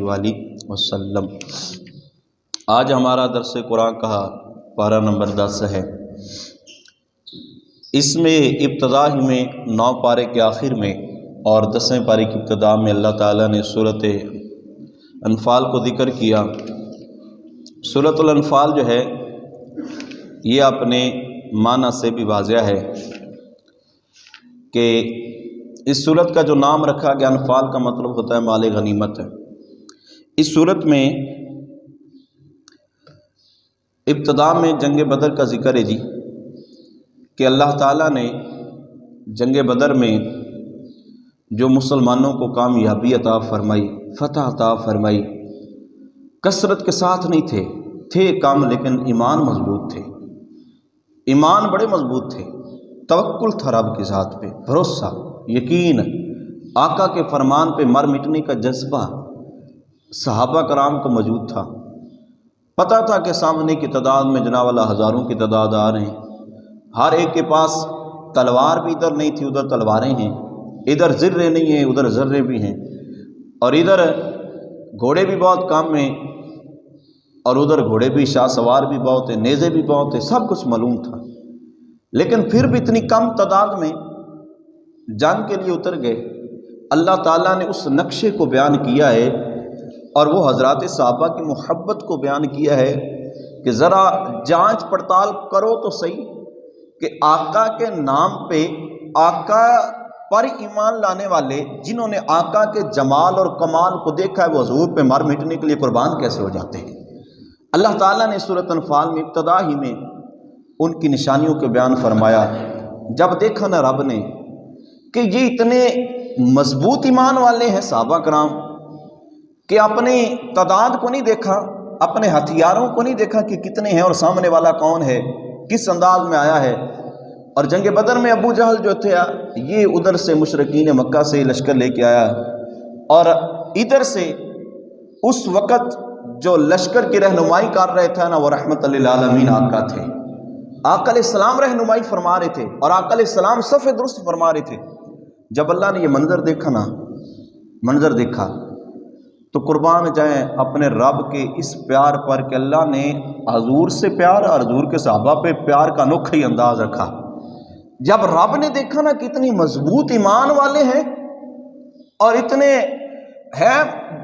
وآلہ وسلم۔ آج ہمارا درس قرآن کا پارہ نمبر 10 ہے۔ اس میں ابتدا ہی میں 9 پارے کے آخر میں اور 10ویں پارے کی ابتدا میں اللہ تعالیٰ نے سورۃ انفال کو ذکر کیا۔ سورۃ الانفال جو ہے یہ اپنے معنی سے بھی واضح ہے کہ اس سورت کا جو نام رکھا گیا انفال کا مطلب ہوتا ہے مال غنیمت ہے۔ اس سورت میں ابتدا میں جنگ بدر کا ذکر ہے جی، کہ اللہ تعالیٰ نے جنگ بدر میں جو مسلمانوں کو کامیابی عطا فرمائی، فتح عطا فرمائی، کثرت کے ساتھ نہیں تھے کام، لیکن ایمان مضبوط تھے، ایمان بڑے مضبوط تھے، توکل تھا رب کی ذات پہ، بھروسہ، یقین، آقا کے فرمان پہ مر مٹنے کا جذبہ صحابہ کرام کو موجود تھا۔ پتہ تھا کہ سامنے کی تعداد میں جناب والا ہزاروں کی تعداد آ رہے ہیں، ہر ایک کے پاس تلوار بھی ادھر نہیں تھی، ادھر تلواریں ہیں، ادھر ذرے نہیں ہیں، ادھر ذرے بھی ہیں، اور ادھر گھوڑے بھی بہت کم ہیں اور ادھر گھوڑے بھی شاہ سوار بھی بہت ہیں، نیزے بھی بہت ہیں، سب کچھ معلوم تھا، لیکن پھر بھی اتنی کم تعداد میں جنگ کے لیے اتر گئے۔ اللہ تعالیٰ نے اس نقشے کو بیان کیا ہے اور وہ حضرات صحابہ کی محبت کو بیان کیا ہے کہ ذرا جانچ پڑتال کرو تو صحیح کہ آقا کے نام پہ، آقا پر ایمان لانے والے جنہوں نے آقا کے جمال اور کمال کو دیکھا ہے، وہ حضور پہ مر مٹنے کے لیے قربان کیسے ہو جاتے ہیں۔ اللہ تعالیٰ نے سورۃ انفال میں ابتدا ہی میں ان کی نشانیوں کے بیان فرمایا۔ جب دیکھا نا رب نے کہ یہ اتنے مضبوط ایمان والے ہیں صحابہ کرام، کہ اپنی تعداد کو نہیں دیکھا، اپنے ہتھیاروں کو نہیں دیکھا کہ کتنے ہیں اور سامنے والا کون ہے، کس انداز میں آیا ہے۔ اور جنگ بدر میں ابو جہل جو تھے یہ ادھر سے مشرکین مکہ سے لشکر لے کے آیا، اور ادھر سے اس وقت جو لشکر کی رہنمائی کر رہے تھے نا، وہ رحمت للعالمین آقا تھے۔ آقا علیہ السلام رہنمائی فرما رہے تھے اور آقا علیہ السلام صف درست فرما رہے تھے۔ جب اللہ نے یہ منظر دیکھا نا، منظر دیکھا تو قربان جائیں اپنے رب کے اس پیار پر کہ اللہ نے حضور سے پیار اور حضور کے صحابہ پہ پیار کا انوکھا ہی انداز رکھا۔ جب رب نے دیکھا نا کہ اتنی مضبوط ایمان والے ہیں اور اتنے ہیں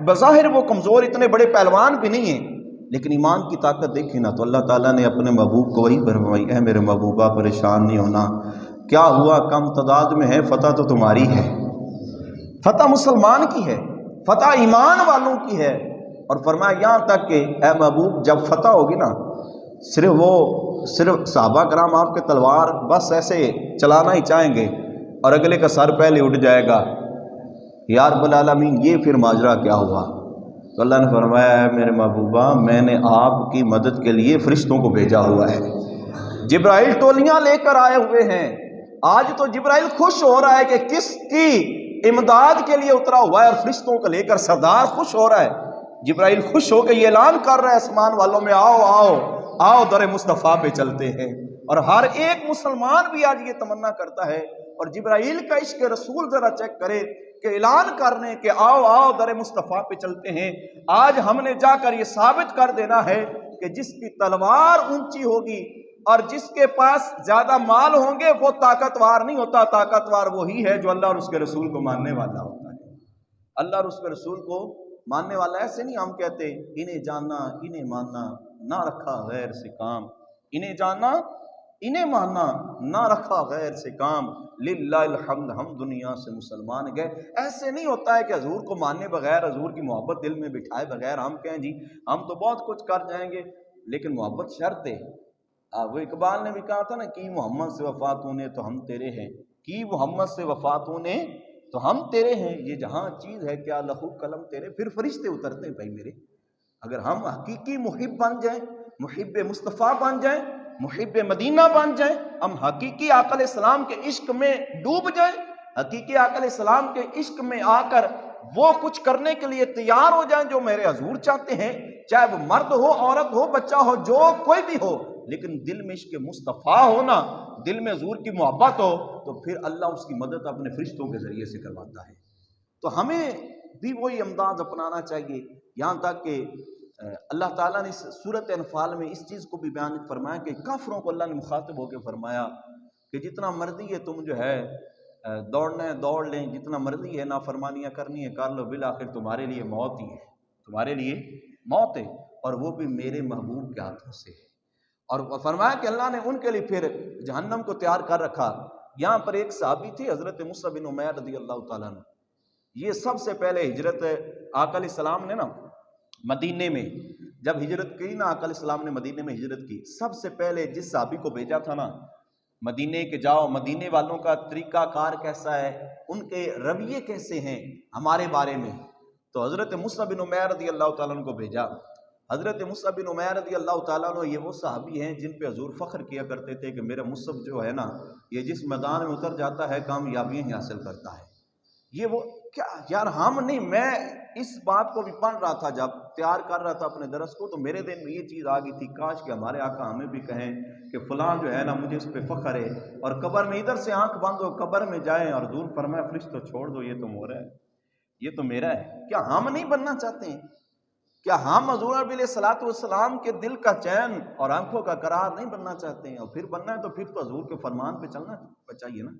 بظاہر وہ کمزور، اتنے بڑے پہلوان بھی نہیں ہیں، لیکن ایمان کی طاقت دیکھی نا، تو اللہ تعالیٰ نے اپنے محبوب کو وہی فرمائی، اے میرے محبوبہ پریشان نہیں ہونا، کیا ہوا کم تعداد میں ہے، فتح تو تمہاری ہے، فتح مسلمان کی ہے، فتح ایمان والوں کی ہے۔ اور فرمایا یہاں تک کہ اے محبوب جب فتح ہوگی نا، صرف صحابہ کرام آپ کے تلوار بس ایسے چلانا ہی چاہیں گے اور اگلے کا سر پہلے اٹھ جائے گا، یا رب العالمین یہ پھر ماجرا کیا ہوا؟ تو اللہ نے فرمایا ہے میرے محبوبہ میں نے آپ کی مدد کے لیے فرشتوں کو بھیجا ہوا ہے، جبرائیل ٹولیاں لے کر آئے ہوئے ہیں۔ آج تو جبرائیل خوش ہو رہا ہے کہ کس کی امداد کے لیے اترا ہوا ہے، اور فرشتوں کو لے کر سردار خوش ہو رہا ہے۔ جبرائیل خوش ہو کے یہ اعلان کر رہا ہے آسمان والوں میں، آؤ آؤ آؤ در مصطفیٰ پہ چلتے ہیں۔ اور ہر ایک مسلمان بھی آج یہ تمنا کرتا ہے، اور جبرائیل کا عشق رسول ذرا چیک کرے کہ اعلان کرنے کہ آؤ آؤ در مصطفیٰ پہ چلتے ہیں۔ آج ہم نے جا کر یہ ثابت کر دینا ہے کہ جس کی تلوار اونچی ہوگی اور جس کے پاس زیادہ مال ہوں گے وہ طاقتور نہیں ہوتا، طاقتور وہی ہے جو اللہ اور اس کے رسول کو ماننے والا ہوتا ہے۔ اللہ اور اس کے رسول کو ماننے والا، ایسے نہیں ہم کہتے انہیں جاننا انہیں ماننا نہ رکھا غیر سے کام، انہیں جاننا انہیں ماننا نہ رکھا غیر سے کام، للہ الحمد ہم دنیا سے مسلمان گئے۔ ایسے نہیں ہوتا ہے کہ حضور کو ماننے بغیر، حضور کی محبت دل میں بٹھائے بغیر ہم کہیں جی ہم تو بہت کچھ کر جائیں گے، لیکن محبت شرط ہے۔ وہ اقبال نے بھی کہا تھا نا، کی محمد سے وفات ہونے تو ہم تیرے ہیں، کی محمد سے وفات ہونے تو ہم تیرے ہیں، یہ جہاں چیز ہے کیا لہو قلم تیرے، پھر فرشتے اترتے ہیں بھائی میرے۔ اگر ہم حقیقی محب بن جائیں، محب مصطفیٰ بن جائیں، محب مدینہ بن جائیں، ہم حقیقی آقا علیہ السلام کے عشق میں ڈوب جائیں، حقیقی آقا علیہ السلام کے عشق میں آ کر وہ کچھ کرنے کے لیے تیار ہو جائیں جو میرے حضور چاہتے ہیں، چاہے وہ مرد ہو، عورت ہو، بچہ ہو، جو کوئی بھی ہو، لیکن دل میں عشق مصطفیٰ ہونا، دل میں حضور کی محبت ہو، تو پھر اللہ اس کی مدد اپنے فرشتوں کے ذریعے سے کرواتا ہے۔ تو ہمیں بھی وہی انداز اپنانا چاہیے یہاں تک کہ اللہ تعالیٰ نے اس صورت انفال میں اس چیز کو بھی بیان فرمایا کہ کافروں کو اللہ نے مخاطب ہو کے فرمایا کہ جتنا مرضی ہے تم جو ہے دوڑنا ہے دوڑ لیں، جتنا مرضی ہے نافرمانیاں کرنی ہے کر لو، بالآخر تمہارے لیے موت ہی ہے، تمہارے لیے موت ہے، اور وہ بھی میرے محبوب کے ہاتھوں سے ہے۔ اور فرمایا کہ اللہ نے ان کے لیے پھر جہنم کو تیار کر رکھا۔ یہاں پر ایک صحابی تھے حضرت مصعب بن عمیر رضی اللہ تعالیٰ عنہ، یہ سب سے پہلے ہجرت آقا علیہ السلام نے نا مدینے میں جب ہجرت کی نا، آقا علیہ السلام نے مدینے میں ہجرت کی، سب سے پہلے جس صحابی کو بھیجا تھا نا مدینے کے جاؤ، مدینے والوں کا طریقہ کار کیسا ہے، ان کے رویے کیسے ہیں ہمارے بارے میں، تو حضرت مصعب بن عمیر رضی اللہ تعالیٰ عنہ کو بھیجا۔ حضرت مصعب بن عمیر رضی اللہ تعالیٰ عنہ یہ وہ صحابی ہیں جن پہ حضور فخر کیا کرتے تھے کہ میرا مصعب جو ہے نا یہ جس میدان میں اتر جاتا ہے کامیابیاں ہی حاصل کرتا ہے۔ یہ وہ کیا یار، ہم نہیں، میں اس بات کو بھی پڑھ رہا تھا جب تیار کر رہا تھا اپنے درس کو، تو میرے دل میں یہ چیز آ گئی تھی، کاش کہ ہمارے آقا ہمیں بھی کہیں کہ فلاں جو ہے نا مجھے اس پہ فخر ہے، اور قبر میں ادھر سے آنکھ بند ہو قبر میں جائیں اور حضور فرمائے فرشتوں چھوڑ دو، یہ تو مورا ہے، یہ تو میرا ہے۔ کیا ہم نہیں بننا چاہتے ہیں؟ کیا ہم حضور علیہ الصلوۃ والسلام کے دل کا چین اور آنکھوں کا قرار نہیں بننا چاہتے ہیں؟ اور پھر بننا ہے تو پھر تو حضور کے فرمان پہ چلنا چاہیے نا،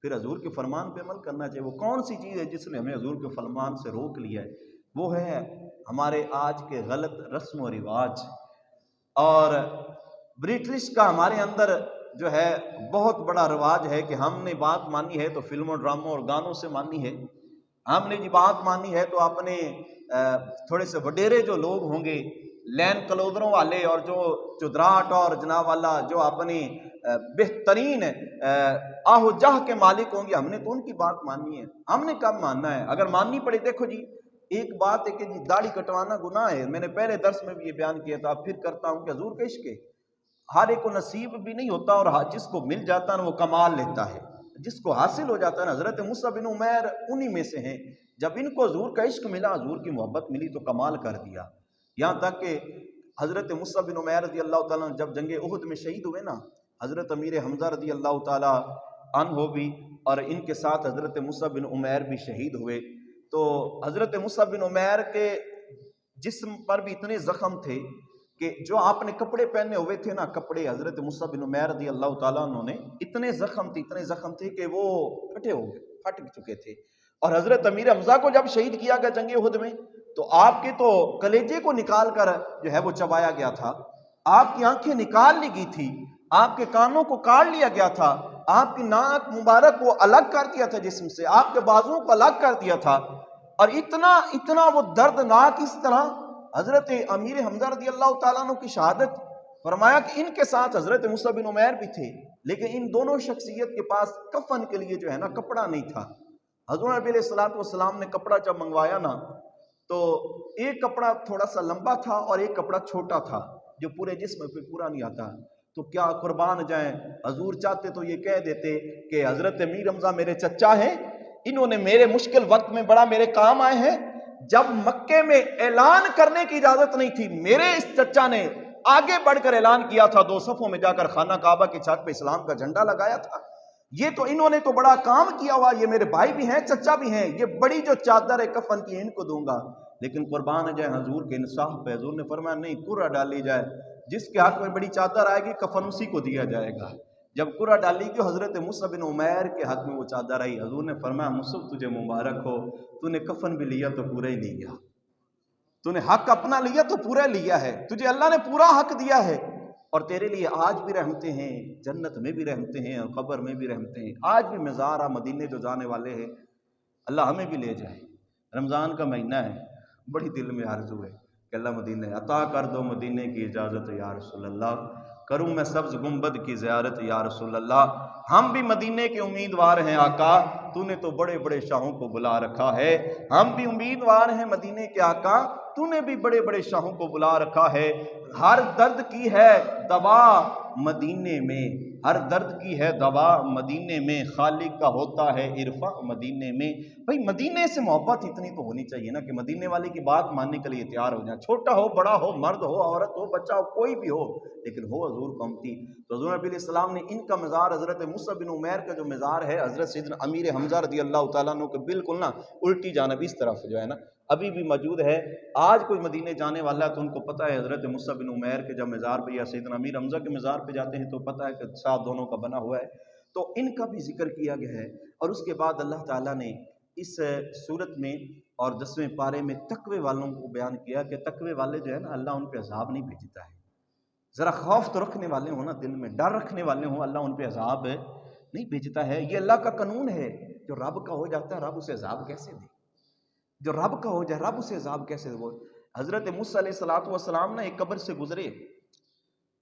پھر حضور کے فرمان پہ عمل کرنا چاہیے۔ وہ کون سی چیز ہے جس نے ہمیں حضور کے فرمان سے روک لیا ہے؟ وہ ہے ہمارے آج کے غلط رسم و رواج، اور برٹش کا ہمارے اندر جو ہے بہت بڑا رواج ہے کہ ہم نے بات مانی ہے تو فلموں ڈراموں اور گانوں سے مانی ہے، ہم نے یہ بات مانی ہے تو اپنے تھوڑے سے وڈیرے جو لوگ ہوں گے لین کلودروں والے اور جو چدراٹ اور جناب والا جو اپنی بہترین آہو جاہ کے مالک ہوں گے، ہم نے تو ان کی بات ماننی ہے۔ ہم نے کب ماننا ہے؟ اگر ماننی پڑے، دیکھو جی ایک بات ہے کہ جی داڑھی کٹوانا گناہ ہے، میں نے پہلے درس میں بھی یہ بیان کیا تھا، پھر کرتا ہوں کہ حضور کا عشق ہے، ہر ایک کو نصیب بھی نہیں ہوتا، اور جس کو مل جاتا ہے وہ کمال لیتا ہے، جس کو حاصل ہو جاتا ہے نا۔ حضرت مصعب بن عمیر انہی میں سے ہیں، جب ان کو حضور کا عشق ملا، حضور کی محبت ملی تو کمال کر دیا۔ یہاں تک کہ حضرت مصعب بن عمیر رضی اللہ تعالیٰ عنہ جب جنگ احد میں شہید ہوئے نا، حضرت امیر حمزہ رضی اللہ تعالیٰ عنہ بھی اور ان کے ساتھ حضرت مصعب بن عمیر بھی شہید ہوئے، تو حضرت مصعب بن عمیر کے جسم پر بھی اتنے زخم تھے کہ جو آپ نے کپڑے پہنے ہوئے تھے نا، کپڑے حضرت مصعب بن عمیر رضی اللہ تعالیٰ عنہ نے اتنے زخم تھے کہ وہ پھٹے ہو گئے، پھٹ چکے تھے۔ اور حضرت امیر حمزہ کو جب شہید کیا گیا جنگ احد میں، تو آپ کے تو کلیجے کو نکال کر جو ہے وہ چبایا گیا تھا، آپ کی آنکھیں نکال لی گئی تھی، آپ کے کانوں کو کاٹ لیا گیا تھا، آپ کی ناک مبارک کو الگ کر دیا تھا جسم سے، آپ کے بازوؤں کو الگ کر دیا تھا، اور اتنا وہ دردناک اس طرح حضرت امیر حمزہ رضی اللہ تعالیٰ عنہ کی شہادت۔ فرمایا کہ ان کے ساتھ حضرت مصعب بن عمیر بھی تھے، لیکن ان دونوں شخصیت کے پاس کفن کے لیے جو ہے نا کپڑا نہیں تھا۔ حضور نبی علیہ الصلوۃ والسلام نے کپڑا جب منگوایا نا، تو ایک کپڑا تھوڑا سا لمبا تھا اور ایک کپڑا چھوٹا تھا جو پورے جسم پہ پورا نہیں آتا۔ تو کیا قربان جائیں، حضور چاہتے تو یہ کہہ دیتے کہ حضرت امیر حمزہ میرے چچا ہیں، انہوں نے میرے مشکل وقت میں بڑا میرے کام آئے ہیں۔ جب مکے میں اعلان کرنے کی اجازت نہیں تھی، میرے اس چچا نے آگے بڑھ کر اعلان کیا تھا، 2 صفوں میں جا کر خانہ کعبہ کی چھت پہ اسلام کا جھنڈا لگایا تھا۔ یہ تو انہوں نے تو بڑا کام کیا ہوا، یہ میرے بھائی بھی ہیں چچا بھی ہیں، یہ بڑی جو چادر ہے کفن کی ان کو دوں گا۔ لیکن قربان جائے حضور کے انصاف پہ، حضور نے فرمایا نہیں، قرہ ڈالی جائے، جس کے ہاتھ میں بڑی چادر آئے گی کفن اسی کو دیا جائے گا۔ جب قرہ ڈالی گئی حضرت مصعب بن عمیر کے ہاتھ میں وہ چادر آئی، حضور نے فرمایا مصعب تجھے مبارک ہو، تو نے کفن بھی لیا تو پورا ہی لیا، تو نے حق اپنا لیا تو پورا لیا ہے، تجھے اللہ نے پورا حق دیا ہے، اور تیرے لیے آج بھی رحمتیں ہیں، جنت میں بھی رحمتیں ہیں اور قبر میں بھی رحمتیں ہیں۔ آج بھی مزار مدینے جو جانے والے ہیں، اللہ ہمیں بھی لے جائے۔ رمضان کا مہینہ ہے، بڑی دل میں آرزو ہے کہ اللہ مدینے عطا کر دو، مدینے کی اجازت یا رسول اللہ، کروں میں سبز گنبد کی زیارت یا رسول اللہ۔ ہم بھی مدینے کے امیدوار ہیں آقا، تو نے تو بڑے بڑے شاہوں کو بلا رکھا ہے، ہم بھی امیدوار ہیں مدینے کے آقا، تو نے بھی بڑے بڑے شاہوں کو بلا رکھا ہے۔ ہر درد کی ہے دوا مدینے میں، ہر درد کی ہے دوا مدینے میں، خالق کا ہوتا ہے عرفہ مدینے میں۔ بھئی مدینے سے محبت اتنی تو ہونی چاہیے نا کہ مدینے والے کی بات ماننے کے لیے تیار ہو جائیں، چھوٹا ہو بڑا ہو، مرد ہو عورت ہو بچہ ہو کوئی بھی ہو، لیکن ہو حضور کو امتی۔ تو حضور نبی علیہ السلام نے ان کا مزار، حضرت مصعب بن عمیر کا جو مزار ہے حضرت سیدنا امیر حمزہ رضی اللہ تعالیٰ عنہ کے بالکل نا الٹی جانب اس طرف جو ہے نا ابھی بھی موجود ہے۔ آج کوئی مدینے جانے والا ہے تو ان کو پتہ ہے حضرت مصعب بن عمیر کے جب مزار پہ یا سیدنا امیر حمزہ کے مزار پہ جاتے ہیں تو پتہ ہے کہ ساتھ دونوں کا بنا ہوا ہے، تو ان کا بھی ذکر کیا گیا ہے۔ اور اس کے بعد اللہ تعالیٰ نے اس صورت میں اور 10ویں پارے میں تقوی والوں کو بیان کیا کہ تقوی والے جو ہے نا اللہ ان پہ عذاب نہیں بھیجتا ہے۔ ذرا خوف تو رکھنے والے ہوں نا، دل میں ڈر رکھنے والے ہوں، اللہ ان پہ عذاب نہیں بھیجتا ہے۔ یہ اللہ کا قانون ہے، جو رب کا ہو جاتا ہے رب اسے عذاب کیسے دے، جو رب کا ہو جائے رب اسے عذاب کیسے دے۔ حضرت موسیٰ علیہ السلام نا ایک قبر سے گزرے،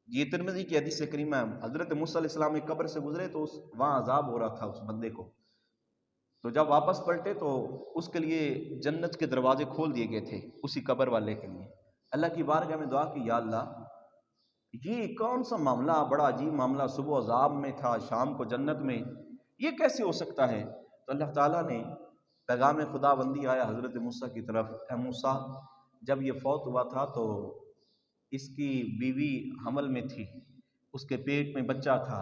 یہ ترمذی کی حدیث کریمہ ہے، حضرت موسیٰ علیہ السلام ایک قبر سے گزرے تو وہاں عذاب ہو رہا تھا اس بندے کو، تو جب واپس پلٹے تو اس کے لیے جنت کے دروازے کھول دیے گئے تھے اسی قبر والے کے لیے۔ اللہ کی بارگاہ میں دعا کی، یا اللہ یہ کون سا معاملہ، بڑا عجیب معاملہ، صبح عذاب میں تھا شام کو جنت میں، یہ کیسے ہو سکتا ہے؟ تو اللہ تعالیٰ نے پیغام خدا بندی آیا حضرت موسیٰ کی طرف، اے موسیٰ جب یہ فوت ہوا تھا تو اس کی بیوی حمل میں تھی، اس کے پیٹ میں بچہ تھا،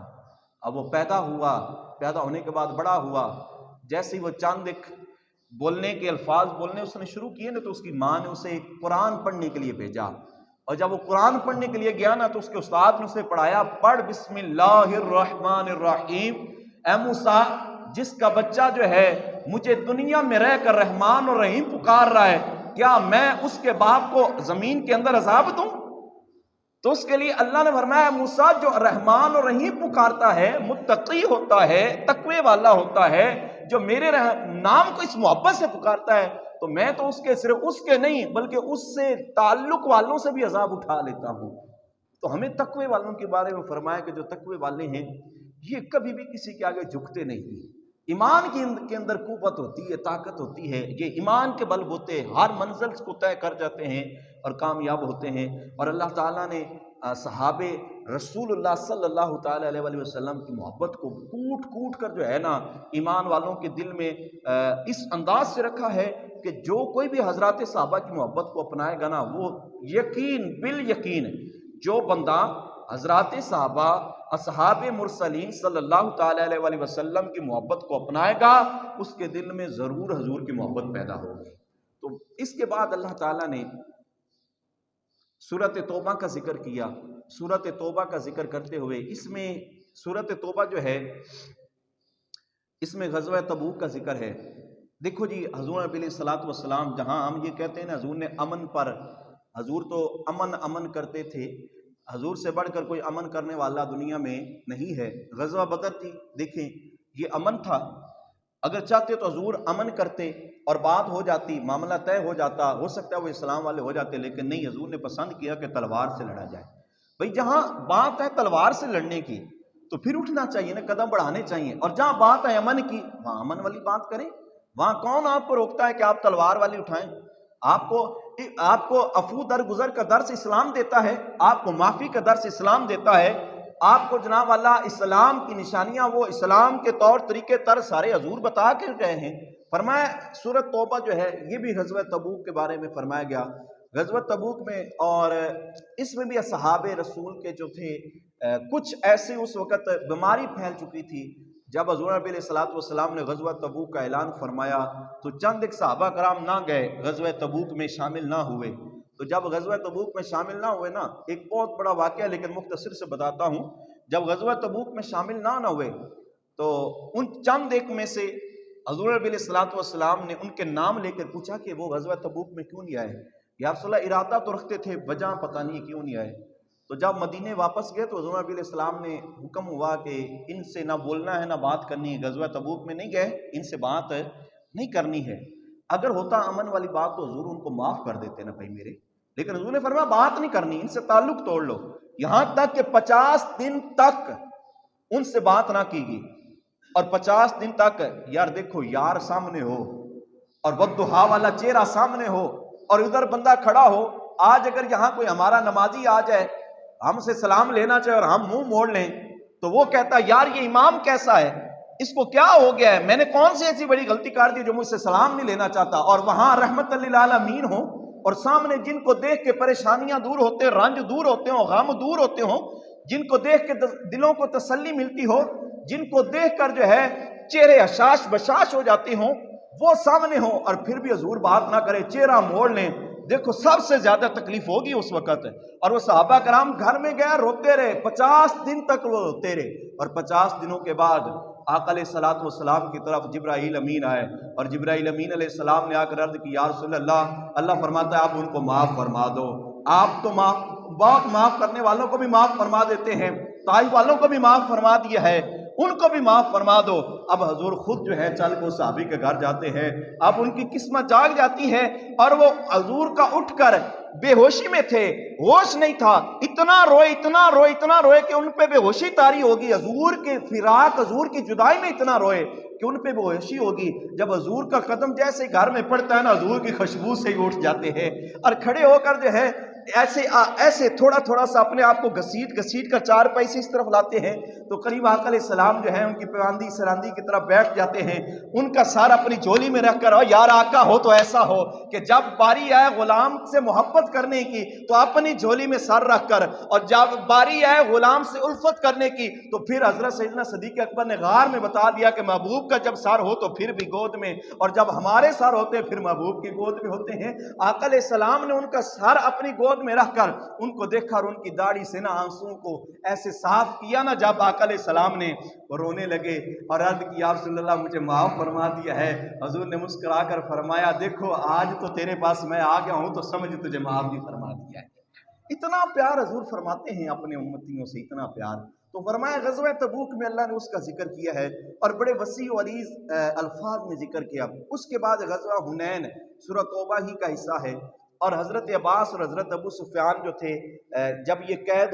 اب وہ پیدا ہوا، پیدا ہونے کے بعد بڑا ہوا، جیسے ہی وہ چاند ایک بولنے کے الفاظ بولنے اس نے شروع کیے نا تو اس کی ماں نے اسے قرآن پڑھنے کے لیے بھیجا، اور جب وہ قرآن پڑھنے کے لیے گیا نا تو اس کے استاد نے اسے پڑھایا، پڑھ بسم اللہ الرحمن الرحیم، اے موسیٰ جس کا بچہ جو ہے مجھے دنیا میں رہ کر رحمان اور رحیم پکار رہا ہے، کیا میں اس کے باپ کو زمین کے اندر عذاب دوں؟ تو اس کے لیے اللہ نے فرمایا موسیٰ جو رحمان اور رحیم پکارتا ہے، متقی ہوتا ہے، تقوی والا ہوتا ہے، جو میرے نام کو اس محبت سے پکارتا ہے تو میں تو اس کے صرف اس کے نہیں بلکہ اس سے تعلق والوں سے بھی عذاب اٹھا لیتا ہوں۔ تو ہمیں تقوی والوں کے بارے میں فرمایا کہ جو تقوی والے ہیں یہ کبھی بھی کسی کے آگے جھکتے نہیں، ایمان کے اندر قوت ہوتی ہے، طاقت ہوتی ہے، یہ ایمان کے بل ہوتے ہر منزل کو طے کر جاتے ہیں اور کامیاب ہوتے ہیں۔ اور اللہ تعالیٰ نے صحابہ رسول اللہ صلی اللہ تعالیٰ علیہ وآلہ وسلم کی محبت کو کوٹ کوٹ کر جو ہے نا ایمان والوں کے دل میں اس انداز سے رکھا ہے کہ جو کوئی بھی حضرات صحابہ کی محبت کو اپنائے گا نا وہ یقین بالیقین جو بندہ حضرات صحابہ اصحاب مرسلین صلی اللہ تعالیٰ علیہ وآلہ وسلم کی محبت کو اپنائے گا اس کے دل میں ضرور حضور کی محبت پیدا ہوگی۔ تو اس کے بعد اللہ تعالیٰ نے سورۃ توبہ کا ذکر کیا۔ سورۃ توبہ کا ذکر کرتے ہوئے اس میں سورۃ توبہ جو ہے اس میں غزوہ تبوک کا ذکر ہے۔ دیکھو جی حضور نبی علیہ الصلوۃ والسلام جہاں ہم یہ کہتے ہیں نا حضور نے امن پر، حضور تو امن کرتے تھے، حضور سے بڑھ کر کوئی امن کرنے والا دنیا میں نہیں ہے۔ غزوہ بدر تھی، دیکھیں یہ امن تھا، اگر چاہتے تو حضور امن کرتے اور بات ہو جاتی، معاملہ طے ہو جاتا، ہو سکتا ہے وہ اسلام والے ہو جاتے، لیکن نہیں، حضور نے پسند کیا کہ تلوار سے لڑا جائے۔ بھئی جہاں بات ہے تلوار سے لڑنے کی تو پھر اٹھنا چاہیے نا، قدم بڑھانے چاہیے، اور جہاں بات ہے امن کی وہاں امن والی بات کریں۔ وہاں کون آپ کو روکتا ہے کہ آپ تلوار والی اٹھائیں؟ آپ کو عفو درگزر کا درس اسلام دیتا ہے، آپ کو معافی کا درس اسلام دیتا ہے، آپ کو جناب اللہ اسلام کی نشانیاں وہ اسلام کے طور طریقے تر سارے حضور بتا کے گئے ہیں۔ فرمایا سورۃ توبہ جو ہے یہ بھی غزوہ تبوک کے بارے میں فرمایا گیا، غزوہ تبوک میں، اور اس میں بھی اصحاب رسول کے جو تھے کچھ ایسے اس وقت بیماری پھیل چکی تھی، جب حضور نبی علیہ الصلوۃ والسلام نے غزوہ تبوک کا اعلان فرمایا تو چند ایک صحابہ کرام نہ گئے، غزوہ تبوک میں شامل نہ ہوئے۔ تو جب غزوہ تبوک میں شامل نہ ہوئے نا، ایک بہت بڑا واقعہ لیکن مختصر سے بتاتا ہوں، جب غزوہ تبوک میں شامل نہ ہوئے تو ان چند ایک میں سے حضور نبی علیہ الصلوۃ والسلام نے ان کے نام لے کر پوچھا کہ وہ غزوہ تبوک میں کیوں نہیں آئے؟ یا رسول اللہ ارادہ تو رکھتے تھے، وجہ پتہ نہیں کیوں نہیں آئے۔ تو جب مدینے واپس گئے تو حضور نبی علیہ السلام نے حکم ہوا کہ ان سے نہ بولنا ہے نہ بات کرنی ہے، غزوہ تبوک میں نہیں گئے، ان سے بات نہیں کرنی ہے۔ اگر ہوتا امن والی بات تو حضور ان کو معاف کر دیتے نا بھائی میرے، لیکن حضور نے فرمایا بات نہیں کرنی، ان سے تعلق توڑ لو، یہاں تک کہ 50 دن تک ان سے بات نہ کی گئی، اور 50 دن تک یار دیکھو یار سامنے ہو اور والضحیٰ والا چہرہ سامنے ہو اور ادھر بندہ کھڑا ہو، آج اگر یہاں کوئی ہمارا نمازی آ جائے ہم سے سلام لینا چاہے اور ہم منہ موڑ لیں تو وہ کہتا یار یہ امام کیسا ہے، اس کو کیا ہو گیا ہے، میں نے کون سی ایسی بڑی غلطی کر دی جو مجھ سے سلام نہیں لینا چاہتا، اور وہاں رحمت للعالمین ہو اور سامنے جن کو دیکھ کے پریشانیاں دور ہوتے، رنج دور ہوتے ہوں، غم دور ہوتے ہوں، جن کو دیکھ کے دلوں کو تسلی ملتی ہو، جن کو دیکھ کر جو ہے چہرے حشاش بشاش ہو جاتے ہوں، وہ سامنے ہو اور پھر بھی حضور بات نہ کرے، چہرہ موڑ لیں، دیکھو سب سے زیادہ تکلیف ہوگی اس وقت۔ اور وہ صحابہ کرام گھر میں گئے، روتے رہے 50 دن تک، وہ روتے رہے۔ اور 50 دنوں کے بعد آقا علیہ الصلوۃ والسلام کی طرف جبرائیل امین آئے، اور جبرائیل امین علیہ السلام نے آ کر عرض کی، یا رسول اللہ فرماتا ہے آپ ان کو معاف فرما دو، آپ تو بہت معاف کرنے والوں کو بھی معاف فرما دیتے ہیں، طائف والوں کو بھی معاف فرما دیا ہے، ان کو بھی معاف فرما دو۔ اب حضور خود جو ہے چل کو صحابی کے گھر جاتے ہیں، اب ان کی قسمت جاگ جاتی ہے، اور وہ حضور کا اٹھ کر بے ہوشی میں تھے، ہوش نہیں تھا، اتنا روئے کہ ان پہ بے ہوشی طاری ہوگی، حضور کے فراق، حضور کی جدائی میں اتنا روئے کہ ان پہ بے ہوشی ہوگی۔ جب حضور کا قدم جیسے گھر میں پڑتا ہے نا، حضور کی خوشبو سے ہی اٹھ جاتے ہیں، اور کھڑے ہو کر جو ہے ایسے تھوڑا سا اپنے آپ کو گھسیٹ کر چار پائی سے اس طرف لاتے ہیں، تو قریب آقا علیہ السلام جو ہے ان کی پیواندی سراندی کی طرف بیٹھ جاتے ہیں، ان کا سار اپنی جھولی میں رکھ کر، اور یار آقا ہو تو ایسا ہو کہ جب باری آئے غلام سے محبت کرنے کی تو اپنی جھولی میں سر رکھ کر، اور جب باری آئے غلام سے الفت کرنے کی تو پھر حضرت سیدنا صدیق اکبر نے غار میں بتا دیا کہ محبوب کا جب سر ہو تو پھر بھی گود میں، اور جب ہمارے سر ہوتے ہیں پھر محبوب کی گود میں ہوتے ہیں۔ آقا علیہ السلام نے ان کا سر اپنی گود میں رکھ کر ان کو دیکھا، اور ان کی داڑھی سے نا آنسوں کو ایسے صاف کیا نا، جب آقا علیہ السلام نے رونے لگے اور عرض کی، یا رسول اللہ مجھے معاف فرما دیا ہے۔ حضور نے مسکرا کر فرمایا، دیکھو آج تو تیرے پاس میں آ گیا ہوں تو سمجھ تجھے معاف بھی فرما دیا ہے۔ اتنا پیار حضور فرماتے ہیں اپنے امتیوں سے، اتنا پیار۔ تو فرمایا غزوہ تبوک میں اللہ نے اس کا ذکر کیا ہے، اور بڑے وسیع و عریض الفاظ میں ذکر کیا۔ اس کے بعد غزوہ حنین سورہ توبہ ہی کا حصہ ہے، اور حضرت عباس اور حضرت ابو سفیان جو تھے، جب یہ قید